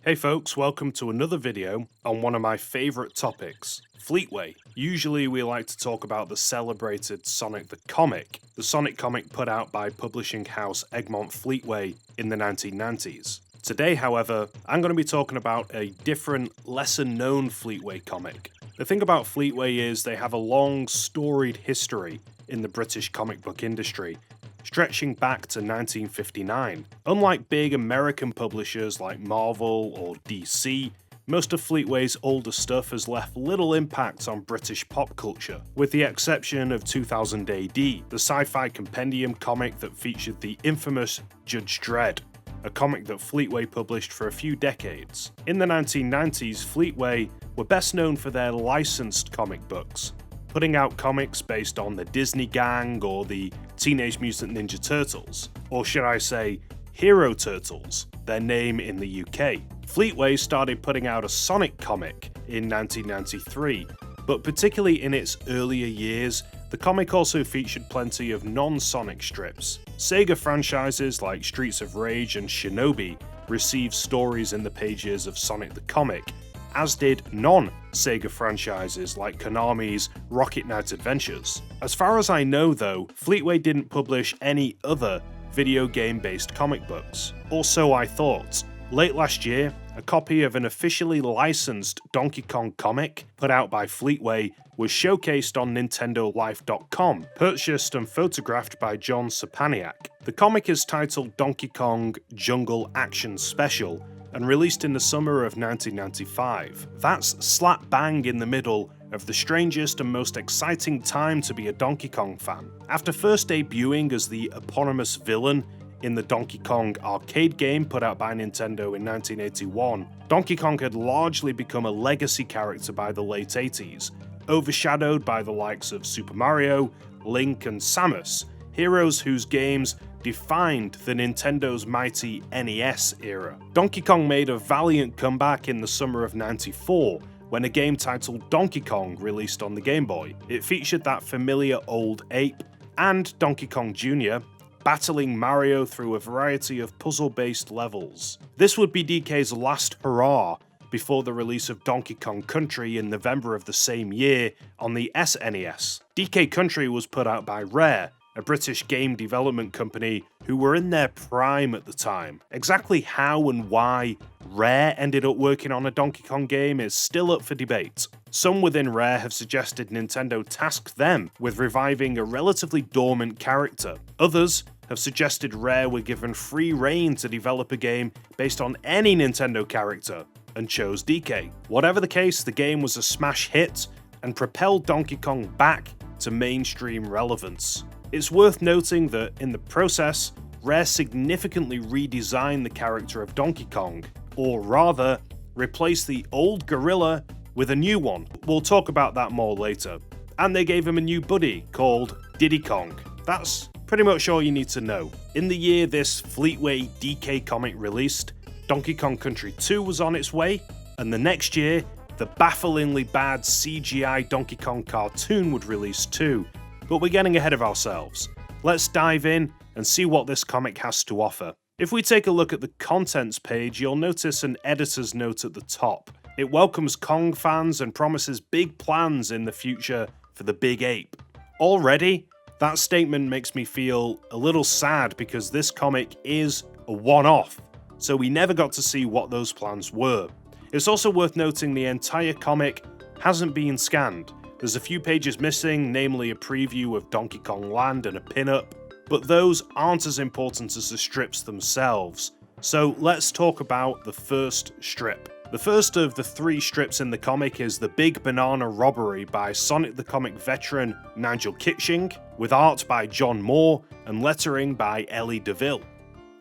Hey folks, welcome to another video on one of my favourite topics, Fleetway. Usually we like to talk about the celebrated Sonic the Comic, the Sonic comic put out by publishing house Egmont Fleetway in the 1990s. Today, however, I'm going to be talking about a different, lesser known Fleetway comic. The thing about Fleetway is they have a long, storied history in the British comic book industry, stretching back to 1959. Unlike big American publishers like Marvel or DC, most of Fleetway's older stuff has left little impact on British pop culture, with the exception of 2000 AD, the sci-fi compendium comic that featured the infamous Judge Dredd, a comic that Fleetway published for a few decades. In the 1990s, Fleetway were best known for their licensed comic books, putting out comics based on the Disney Gang or the Teenage Mutant Ninja Turtles, or should I say, Hero Turtles, their name in the UK. Fleetway started putting out a Sonic comic in 1993, but particularly in its earlier years, the comic also featured plenty of non-Sonic strips. Sega franchises like Streets of Rage and Shinobi received stories in the pages of Sonic the Comic, as did non-Sega franchises like Konami's Rocket Knight Adventures. As far as I know though, Fleetway didn't publish any other video game-based comic books. Or so I thought. Late last year, a copy of an officially licensed Donkey Kong comic put out by Fleetway was showcased on NintendoLife.com, purchased and photographed by John Sapaniak. The comic is titled Donkey Kong Jungle Action Special and released in the summer of 1995. That's slap bang in the middle of the strangest and most exciting time to be a Donkey Kong fan. After first debuting as the eponymous villain in the Donkey Kong arcade game put out by Nintendo in 1981, Donkey Kong had largely become a legacy character by the late 80s, overshadowed by the likes of Super Mario, Link, and Samus, heroes whose games defined the Nintendo's mighty NES era. Donkey Kong made a valiant comeback in the summer of '94 when a game titled Donkey Kong released on the Game Boy. It featured that familiar old ape and Donkey Kong Jr. battling Mario through a variety of puzzle-based levels. This would be DK's last hurrah before the release of Donkey Kong Country in November of the same year on the SNES. DK Country was put out by Rare, a British game development company who were in their prime at the time. Exactly how and why Rare ended up working on a Donkey Kong game is still up for debate. Some within Rare have suggested Nintendo tasked them with reviving a relatively dormant character. Others have suggested Rare were given free rein to develop a game based on any Nintendo character, and chose DK. Whatever the case, the game was a smash hit and propelled Donkey Kong back to mainstream relevance. It's worth noting that in the process, Rare significantly redesigned the character of Donkey Kong, or rather, replaced the old gorilla with a new one. We'll talk about that more later. And they gave him a new buddy called Diddy Kong. That's pretty much all you need to know. In the year this Fleetway DK comic released, Donkey Kong Country 2 was on its way, and the next year, the bafflingly bad CGI Donkey Kong cartoon would release too. But we're getting ahead of ourselves. Let's dive in and see what this comic has to offer. If we take a look at the contents page, you'll notice an editor's note at the top. It welcomes Kong fans and promises big plans in the future for the big ape. Already, that statement makes me feel a little sad because this comic is a one-off, so we never got to see what those plans were. It's also worth noting the entire comic hasn't been scanned. There's a few pages missing, namely a preview of Donkey Kong Land and a pin-up, but those aren't as important as the strips themselves. So let's talk about the first strip. The first of the three strips in the comic is The Big Banana Robbery by Sonic the Comic veteran Nigel Kitching, with art by John Moore and lettering by Ellie DeVille.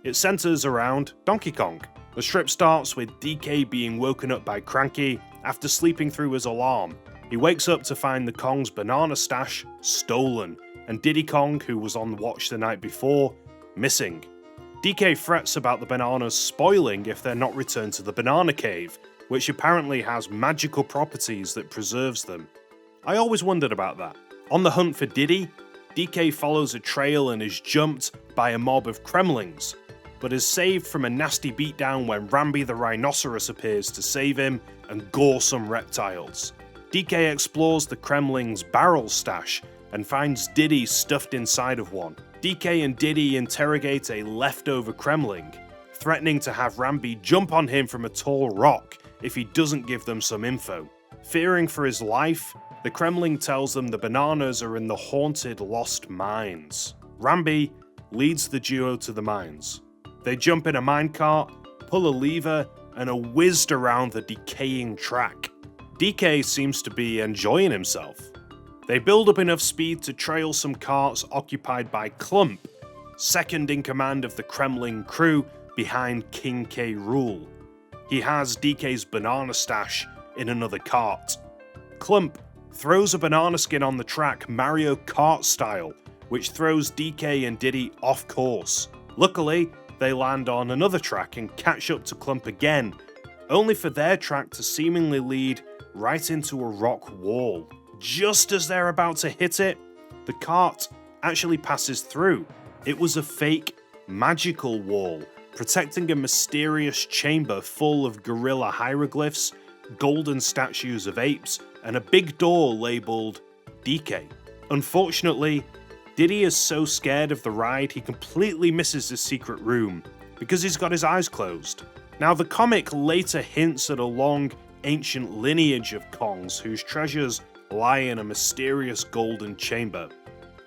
It centers around Donkey Kong. The strip starts with DK being woken up by Cranky after sleeping through his alarm. He wakes up to find the Kong's banana stash stolen, and Diddy Kong, who was on watch the night before, missing. DK frets about the bananas spoiling if they're not returned to the banana cave, which apparently has magical properties that preserves them. I always wondered about that. On the hunt for Diddy, DK follows a trail and is jumped by a mob of Kremlings. but is saved from a nasty beatdown when Rambi the rhinoceros appears to save him and gore some reptiles. DK explores the Kremling's barrel stash and finds Diddy stuffed inside of one. DK and Diddy interrogate a leftover Kremling, threatening to have Rambi jump on him from a tall rock if he doesn't give them some info. Fearing for his life, the Kremling tells them the bananas are in the haunted lost mines. Rambi leads the duo to the mines. They jump in a minecart, pull a lever, and are whizzed around the decaying track. DK seems to be enjoying himself. They build up enough speed to trail some carts occupied by Clump, second in command of the Kremling crew behind King K. Rool. He has DK's banana stash in another cart. Clump throws a banana skin on the track Mario Kart style, which throws DK and Diddy off course. Luckily, they land on another track and catch up to Clump again, only for their track to seemingly lead right into a rock wall. Just as they're about to hit it, the cart actually passes through. It was a fake, magical wall, protecting a mysterious chamber full of gorilla hieroglyphs, golden statues of apes, and a big door labelled DK. Unfortunately, Diddy is so scared of the ride he completely misses his secret room, because he's got his eyes closed. Now, the comic later hints at a long, ancient lineage of Kongs whose treasures lie in a mysterious golden chamber.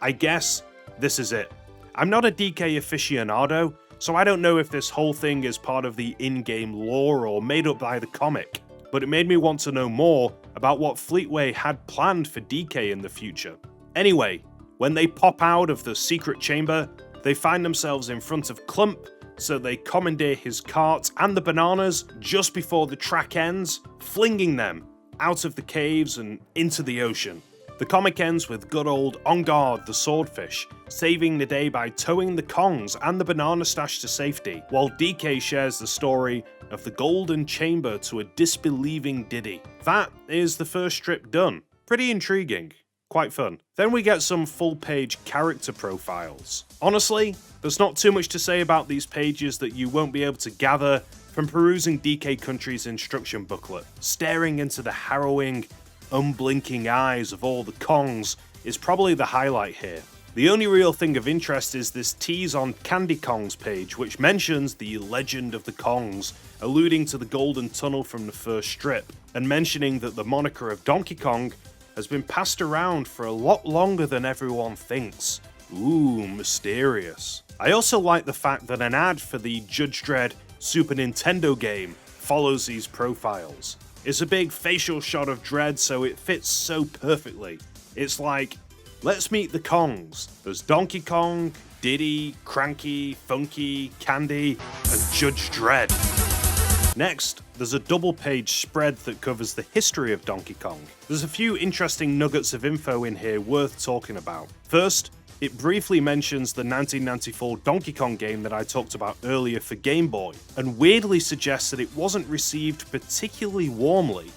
I guess this is it. I'm not a DK aficionado, so I don't know if this whole thing is part of the in-game lore or made up by the comic, but it made me want to know more about what Fleetway had planned for DK in the future. Anyway, when they pop out of the secret chamber, they find themselves in front of Clump, so they commandeer his cart and the bananas just before the track ends, flinging them out of the caves and into the ocean. The comic ends with good old On Guard the Swordfish saving the day by towing the Kongs and the banana stash to safety, while DK shares the story of the golden chamber to a disbelieving Diddy. That is the first strip done. Pretty intriguing. Quite fun. Then we get some full-page character profiles. Honestly, there's not too much to say about these pages that you won't be able to gather from perusing DK Country's instruction booklet. Staring into the harrowing, unblinking eyes of all the Kongs is probably the highlight here. The only real thing of interest is this tease on Cranky Kong's page, which mentions the legend of the Kongs, alluding to the golden tunnel from the first strip, and mentioning that the moniker of Donkey Kong has been passed around for a lot longer than everyone thinks. Ooh, mysterious. I also like the fact that an ad for the Judge Dredd Super Nintendo game follows these profiles. It's a big facial shot of Dredd, so it fits so perfectly. It's like, let's meet the Kongs. There's Donkey Kong, Diddy, Cranky, Funky, Candy, and Judge Dredd. Next, there's a double-page spread that covers the history of Donkey Kong. There's a few interesting nuggets of info in here worth talking about. First, it briefly mentions the 1994 Donkey Kong game that I talked about earlier for Game Boy, and weirdly suggests that it wasn't received particularly warmly.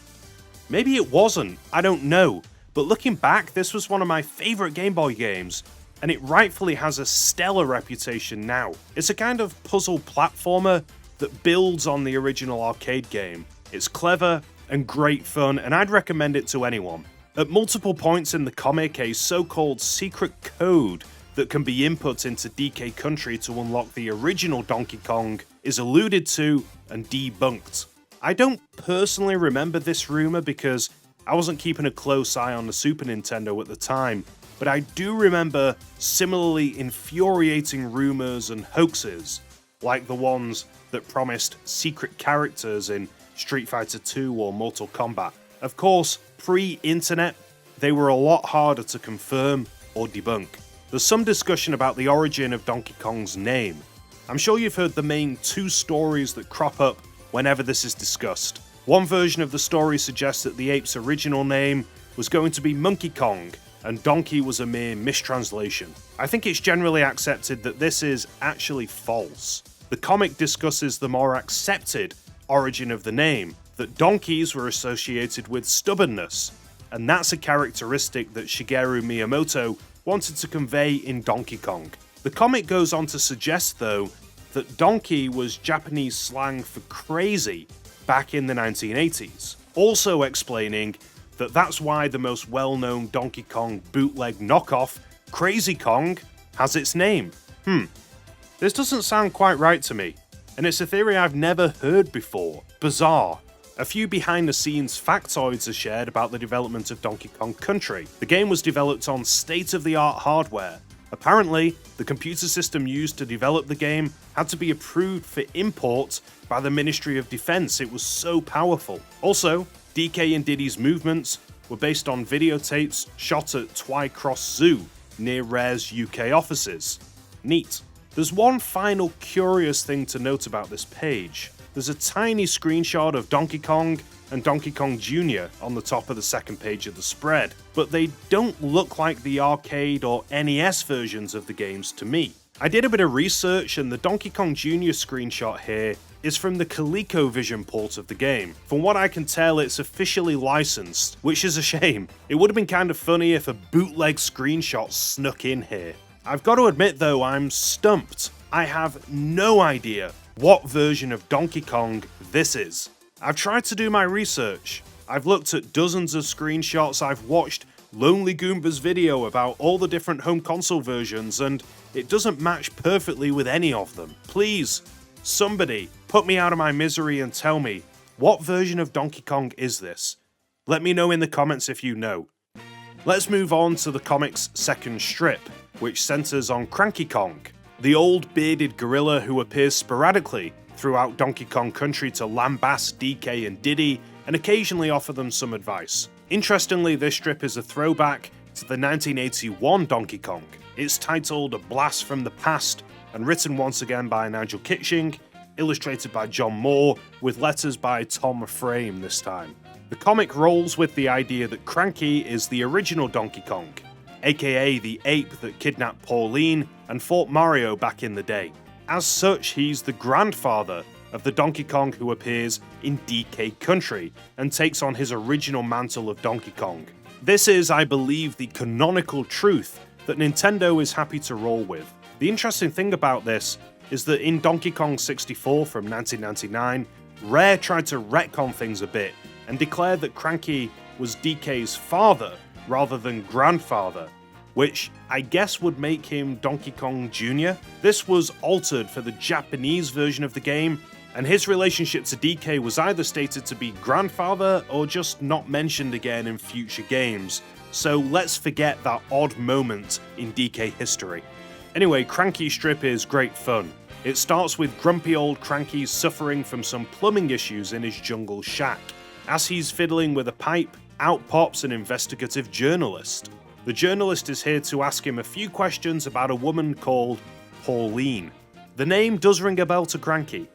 Maybe it wasn't, I don't know, but looking back, this was one of my favourite Game Boy games, and it rightfully has a stellar reputation now. It's a kind of puzzle platformer that builds on the original arcade game. It's clever and great fun, and I'd recommend it to anyone. At multiple points in the comic, a so-called secret code that can be input into DK Country to unlock the original Donkey Kong is alluded to and debunked. I don't personally remember this rumour because I wasn't keeping a close eye on the Super Nintendo at the time, but I do remember similarly infuriating rumours and hoaxes, like the ones that promised secret characters in Street Fighter II or Mortal Kombat. Of course, pre-internet, they were a lot harder to confirm or debunk. There's some discussion about the origin of Donkey Kong's name. I'm sure you've heard the main two stories that crop up whenever this is discussed. One version of the story suggests that the ape's original name was going to be Monkey Kong, and Donkey was a mere mistranslation. I think it's generally accepted that this is actually false. The comic discusses the more accepted origin of the name, that donkeys were associated with stubbornness, and that's a characteristic that Shigeru Miyamoto wanted to convey in Donkey Kong. The comic goes on to suggest, though, that donkey was Japanese slang for crazy back in the 1980s, also explaining that that's why the most well-known Donkey Kong bootleg knockoff, Crazy Kong, has its name. This doesn't sound quite right to me, and it's a theory I've never heard before. Bizarre. A few behind-the-scenes factoids are shared about the development of Donkey Kong Country. The game was developed on state-of-the-art hardware. Apparently, the computer system used to develop the game had to be approved for import by the Ministry of Defense. It was so powerful. Also, DK and Diddy's movements were based on videotapes shot at Twycross Zoo near Rare's UK offices. Neat. There's one final curious thing to note about this page. There's a tiny screenshot of Donkey Kong and Donkey Kong Jr. on the top of the second page of the spread, but they don't look like the arcade or NES versions of the games to me. I did a bit of research, and the Donkey Kong Jr. screenshot here is from the ColecoVision port of the game. From what I can tell, it's officially licensed, which is a shame. It would have been kind of funny if a bootleg screenshot snuck in here. I've got to admit though, I'm stumped. I have no idea what version of Donkey Kong this is. I've tried to do my research. I've looked at dozens of screenshots, I've watched Lonely Goomba's video about all the different home console versions, and it doesn't match perfectly with any of them. Please, somebody, put me out of my misery and tell me, what version of Donkey Kong is this? Let me know in the comments if you know. Let's move on to the comic's second strip, which centers on Cranky Kong, the old bearded gorilla who appears sporadically throughout Donkey Kong Country to lambaste DK and Diddy and occasionally offer them some advice. Interestingly, this strip is a throwback to the 1981 Donkey Kong. It's titled A Blast from the Past and written once again by Nigel Kitching, illustrated by John Moore, with letters by Tom Frame this time. The comic rolls with the idea that Cranky is the original Donkey Kong, aka the ape that kidnapped Pauline and fought Mario back in the day. As such, he's the grandfather of the Donkey Kong who appears in DK Country and takes on his original mantle of Donkey Kong. This is, I believe, the canonical truth that Nintendo is happy to roll with. The interesting thing about this is that in Donkey Kong 64 from 1999, Rare tried to retcon things a bit and declared that Cranky was DK's father rather than grandfather, which I guess would make him Donkey Kong Jr. This was altered for the Japanese version of the game, and his relationship to DK was either stated to be grandfather or just not mentioned again in future games, so let's forget that odd moment in DK history. Anyway, Cranky Strip is great fun. It starts with grumpy old Cranky suffering from some plumbing issues in his jungle shack. As he's fiddling with a pipe, out pops an investigative journalist. The journalist is here to ask him a few questions about a woman called Pauline. The name does ring a bell to Cranky.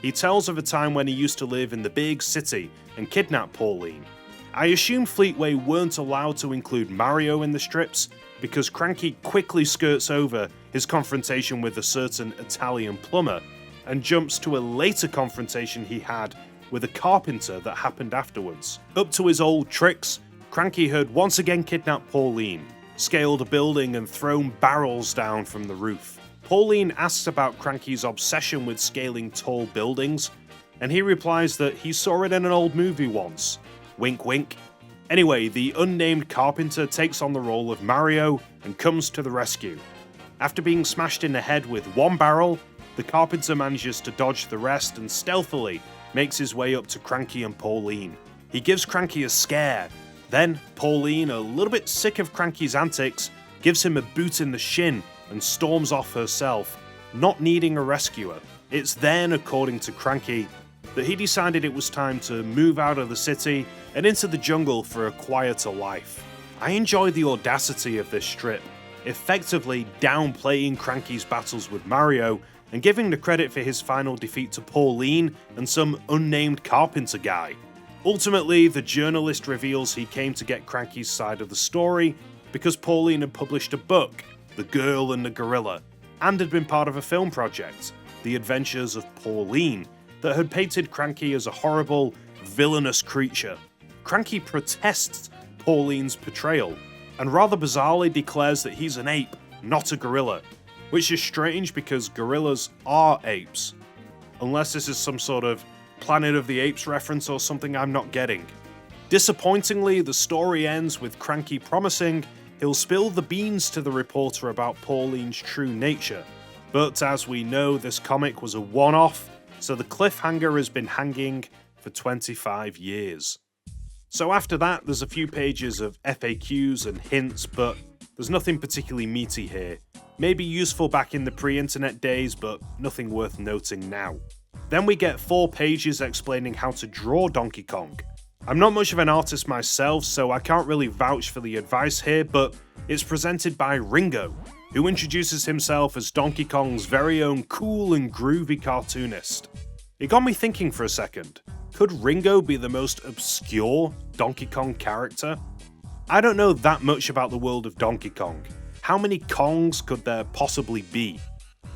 He tells of a time when he used to live in the big city and kidnap Pauline. I assume Fleetway weren't allowed to include Mario in the strips because Cranky quickly skirts over his confrontation with a certain Italian plumber and jumps to a later confrontation he had with a carpenter that happened afterwards. Up to his old tricks, Cranky had once again kidnapped Pauline, scaled a building and thrown barrels down from the roof. Pauline asks about Cranky's obsession with scaling tall buildings, and he replies that he saw it in an old movie once. Wink wink. Anyway, the unnamed carpenter takes on the role of Mario and comes to the rescue. After being smashed in the head with one barrel, the carpenter manages to dodge the rest and stealthily makes his way up to Cranky and Pauline. He gives Cranky a scare. Then, Pauline, a little bit sick of Cranky's antics, gives him a boot in the shin and storms off herself, not needing a rescuer. It's then, according to Cranky, that he decided it was time to move out of the city and into the jungle for a quieter life. I enjoy the audacity of this strip, effectively downplaying Cranky's battles with Mario and giving the credit for his final defeat to Pauline and some unnamed carpenter guy. Ultimately, the journalist reveals he came to get Cranky's side of the story because Pauline had published a book, The Girl and the Gorilla, and had been part of a film project, The Adventures of Pauline, that had painted Cranky as a horrible, villainous creature. Cranky protests Pauline's portrayal, and rather bizarrely declares that he's an ape, not a gorilla. which is strange because gorillas are apes. Unless this is some sort of Planet of the Apes reference or something I'm not getting. Disappointingly, the story ends with Cranky promising he'll spill the beans to the reporter about Pauline's true nature. But as we know, this comic was a one-off, so the cliffhanger has been hanging for 25 years. So after that, there's a few pages of FAQs and hints, but there's nothing particularly meaty here. Maybe useful back in the pre-internet days, but nothing worth noting now. Then we get 4 pages explaining how to draw Donkey Kong. I'm not much of an artist myself, so I can't really vouch for the advice here, but it's presented by Ringo, who introduces himself as Donkey Kong's very own cool and groovy cartoonist. It got me thinking for a second. Could Ringo be the most obscure Donkey Kong character? I don't know that much about the world of Donkey Kong. How many Kongs could there possibly be?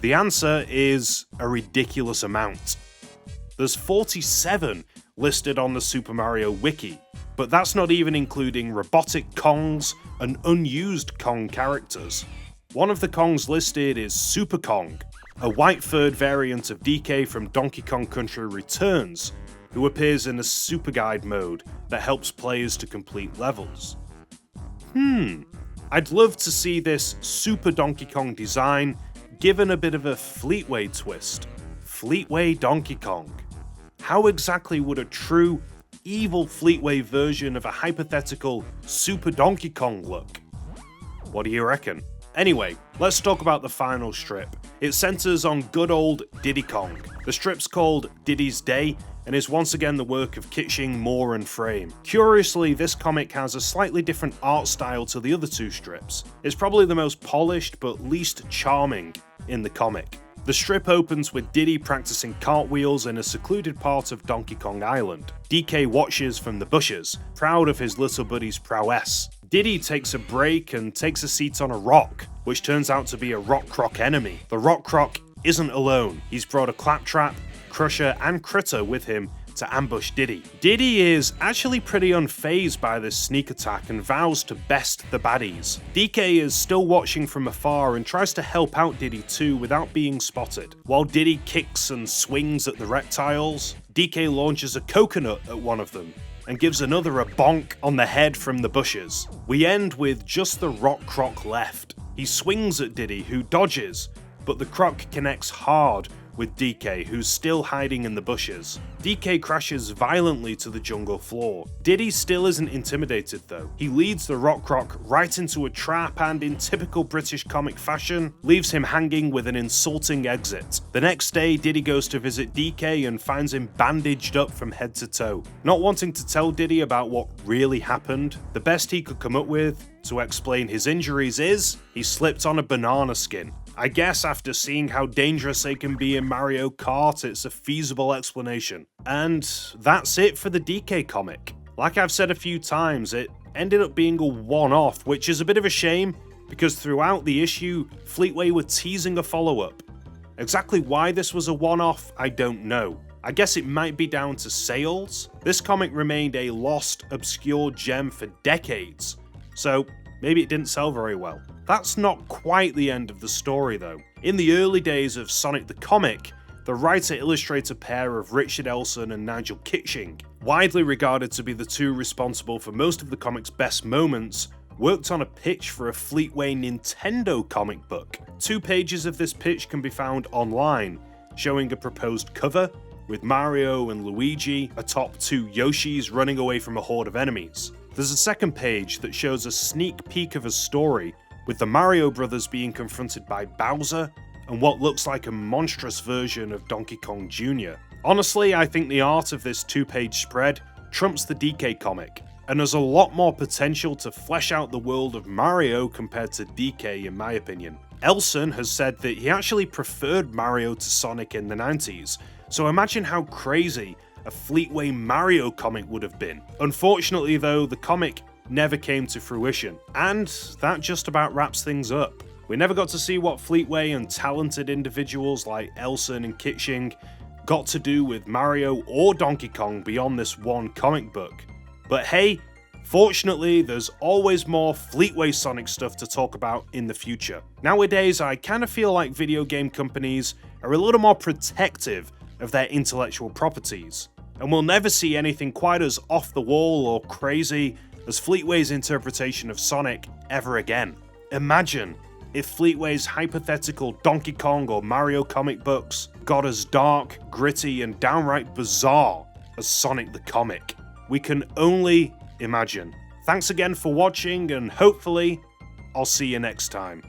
The answer is a ridiculous amount. There's 47 listed on the Super Mario Wiki, but that's not even including robotic Kongs and unused Kong characters. One of the Kongs listed is Super Kong, a white-furred variant of DK from Donkey Kong Country Returns, who appears in a Super Guide mode that helps players to complete levels. I'd love to see this Super Donkey Kong design given a bit of a Fleetway twist. Fleetway Donkey Kong. How exactly would a true, evil Fleetway version of a hypothetical Super Donkey Kong look? What do you reckon? Anyway, let's talk about the final strip. It centers on good old Diddy Kong. The strip's called Diddy's Day and is once again the work of Kitching, Moore and Frame. Curiously, this comic has a slightly different art style to the other 2 strips. It's probably the most polished but least charming in the comic. The strip opens with Diddy practicing cartwheels in a secluded part of Donkey Kong Island. DK watches from the bushes, proud of his little buddy's prowess. Diddy takes a break and takes a seat on a rock, which turns out to be a Rock Croc enemy. The Rock Croc isn't alone. He's brought a Claptrap, Crusher and Critter with him to ambush Diddy. Diddy is actually pretty unfazed by this sneak attack and vows to best the baddies. DK is still watching from afar and tries to help out Diddy too without being spotted. While Diddy kicks and swings at the reptiles, DK launches a coconut at one of them and gives another a bonk on the head from the bushes. We end with just the Rock Croc left. He swings at Diddy, who dodges, but the Croc connects hard with DK, who's still hiding in the bushes. DK crashes violently to the jungle floor. Diddy still isn't intimidated though. He leads the Rock Croc right into a trap and, in typical British comic fashion, leaves him hanging with an insulting exit. The next day, Diddy goes to visit DK and finds him bandaged up from head to toe. Not wanting to tell Diddy about what really happened, the best he could come up with to explain his injuries is he slipped on a banana skin. I guess after seeing how dangerous they can be in Mario Kart, it's a feasible explanation. And that's it for the DK comic. Like I've said a few times, it ended up being a one-off, which is a bit of a shame, because throughout the issue, Fleetway were teasing a follow-up. Exactly why this was a one-off, I don't know. I guess it might be down to sales. This comic remained a lost, obscure gem for decades, so maybe it didn't sell very well. That's not quite the end of the story though. In the early days of Sonic the Comic, the writer-illustrator pair of Richard Elson and Nigel Kitching, widely regarded to be the 2 responsible for most of the comic's best moments, worked on a pitch for a Fleetway Nintendo comic book. 2 pages of this pitch can be found online, showing a proposed cover with Mario and Luigi atop 2 Yoshis running away from a horde of enemies. There's a second page that shows a sneak peek of a story with the Mario brothers being confronted by Bowser and what looks like a monstrous version of Donkey Kong Jr. Honestly, I think the art of this 2-page spread trumps the DK comic, and has a lot more potential to flesh out the world of Mario compared to DK in my opinion. Elson has said that he actually preferred Mario to Sonic in the 90s, so imagine how crazy a Fleetway Mario comic would have been. Unfortunately though, the comic never came to fruition, and that just about wraps things up. We never got to see what Fleetway and talented individuals like Elson and Kitching got to do with Mario or Donkey Kong beyond this one comic book. But hey, Fortunately, there's always more Fleetway Sonic stuff to talk about in the future. Nowadays, I kind of feel like video game companies are a little more protective of their intellectual properties, and we'll never see anything quite as off the wall or crazy as Fleetway's interpretation of Sonic ever again. Imagine if Fleetway's hypothetical Donkey Kong or Mario comic books got as dark, gritty, and downright bizarre as Sonic the comic. We can only imagine. Thanks again for watching, and hopefully, I'll see you next time.